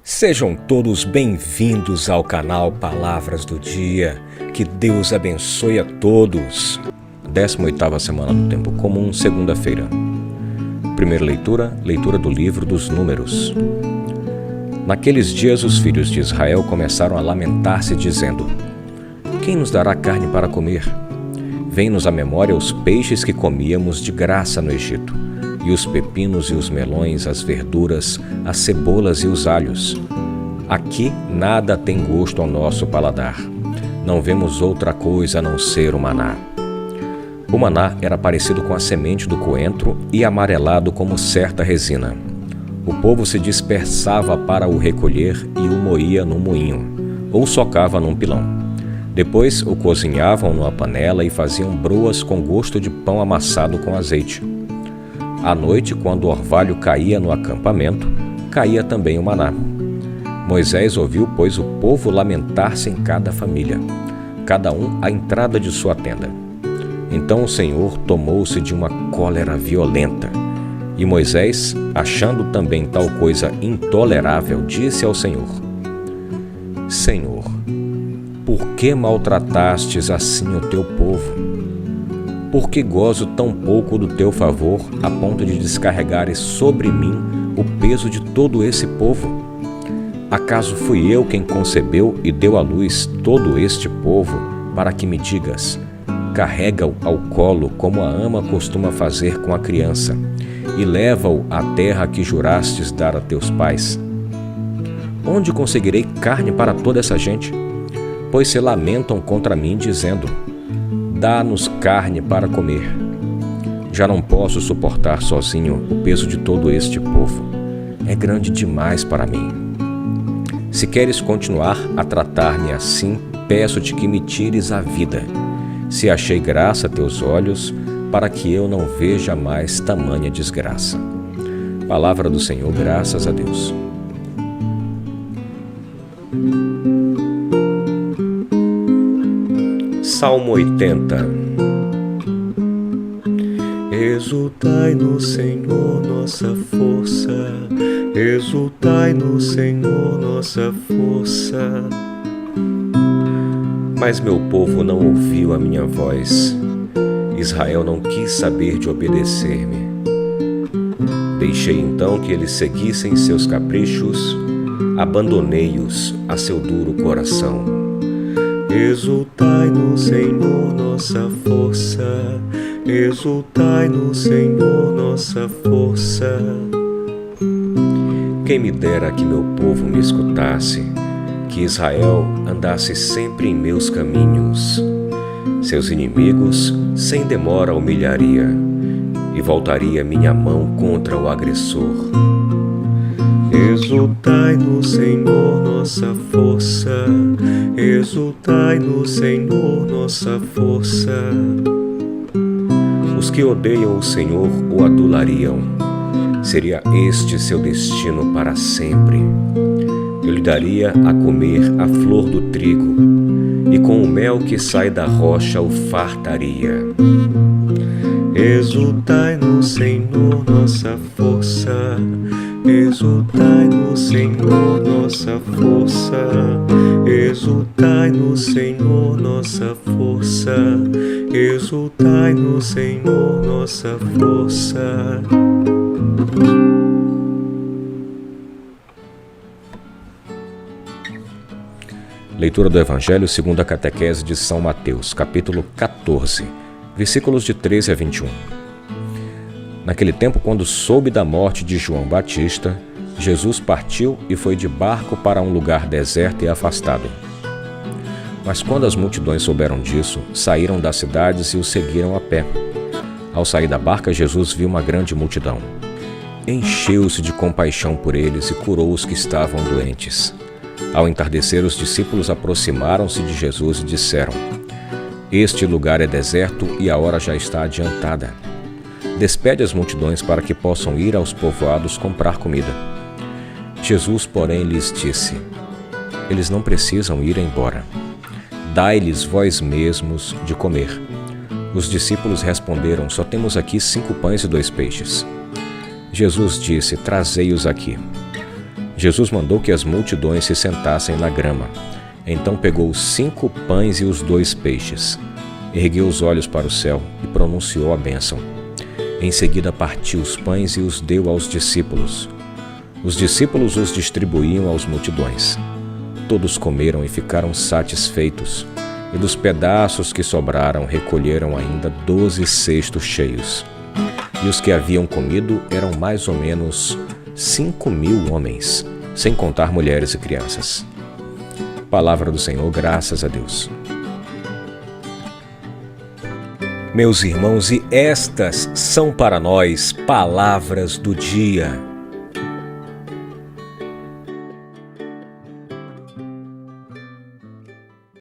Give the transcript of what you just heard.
Sejam todos bem-vindos ao canal Palavras do Dia. Que Deus abençoe a todos. 18ª semana do Tempo Comum, segunda-feira. Primeira leitura do livro dos Números. Naqueles dias os filhos de Israel começaram a lamentar-se, dizendo: Quem nos dará carne para comer? Vem-nos à memória os peixes que comíamos de graça no Egito, e os pepinos e os melões, as verduras, as cebolas e os alhos. Aqui nada tem gosto ao nosso paladar. Não vemos outra coisa a não ser o maná. O maná era parecido com a semente do coentro e amarelado como certa resina. O povo se dispersava para o recolher e o moía no moinho, ou socava num pilão. Depois o cozinhavam numa panela e faziam broas com gosto de pão amassado com azeite. À noite, quando o orvalho caía no acampamento, caía também o maná. Moisés ouviu, pois, o povo lamentar-se em cada família, cada um à entrada de sua tenda. Então o Senhor tomou-se de uma cólera violenta. E Moisés, achando também tal coisa intolerável, disse ao Senhor: Senhor, por que maltratastes assim o teu povo? Por que gozo tão pouco do teu favor, a ponto de descarregares sobre mim o peso de todo esse povo? Acaso fui eu quem concebeu e deu à luz todo este povo, para que me digas: carrega-o ao colo como a ama costuma fazer com a criança, e leva-o à terra que jurastes dar a teus pais? Onde conseguirei carne para toda essa gente? Pois se lamentam contra mim, dizendo: dá-nos carne para comer. Já não posso suportar sozinho o peso de todo este povo. É grande demais para mim. Se queres continuar a tratar-me assim, peço-te que me tires a vida, se achei graça a teus olhos, para que eu não veja mais tamanha desgraça. Palavra do Senhor, graças a Deus. Salmo 80. Exultai no Senhor nossa força, exultai no Senhor nossa força. Mas meu povo não ouviu a minha voz, Israel não quis saber de obedecer-me. Deixei então que eles seguissem seus caprichos, abandonei-os a seu duro coração. Exultai no Senhor nossa força, exultai no Senhor nossa força. Quem me dera que meu povo me escutasse, que Israel andasse sempre em meus caminhos. Seus inimigos sem demora humilharia, e voltaria minha mão contra o agressor. Exultai no Senhor nossa força, exultai no Senhor nossa força. Os que odeiam o Senhor o adulariam. Seria este seu destino para sempre. Eu lhe daria a comer a flor do trigo, e com o mel que sai da rocha o fartaria. Exultai no Senhor nossa força, exultai no Senhor nossa força, exultai no Senhor nossa força, exultai no Senhor nossa força. Leitura do Evangelho segundo a catequese de São Mateus, capítulo 14, versículos de 13 a 21. Naquele tempo, quando soube da morte de João Batista, Jesus partiu e foi de barco para um lugar deserto e afastado. Mas quando as multidões souberam disso, saíram das cidades e o seguiram a pé. Ao sair da barca, Jesus viu uma grande multidão. Encheu-se de compaixão por eles e curou os que estavam doentes. Ao entardecer, os discípulos aproximaram-se de Jesus e disseram: Este lugar é deserto e a hora já está adiantada. Despede as multidões para que possam ir aos povoados comprar comida. Jesus, porém, lhes disse: Eles não precisam ir embora. Dai-lhes vós mesmos de comer. Os discípulos responderam: Só temos aqui 5 pães e 2 peixes. Jesus disse: Trazei-os aqui. Jesus mandou que as multidões se sentassem na grama. Então pegou os 5 pães e os 2 peixes, ergueu os olhos para o céu e pronunciou a bênção. Em seguida partiu os pães e os deu aos discípulos. Os discípulos os distribuíam aos multidões. Todos comeram e ficaram satisfeitos, e dos pedaços que sobraram recolheram ainda 12 cestos cheios. E os que haviam comido eram mais ou menos 5.000 homens, sem contar mulheres e crianças. Palavra do Senhor, graças a Deus. Meus irmãos, e estas são para nós palavras do dia.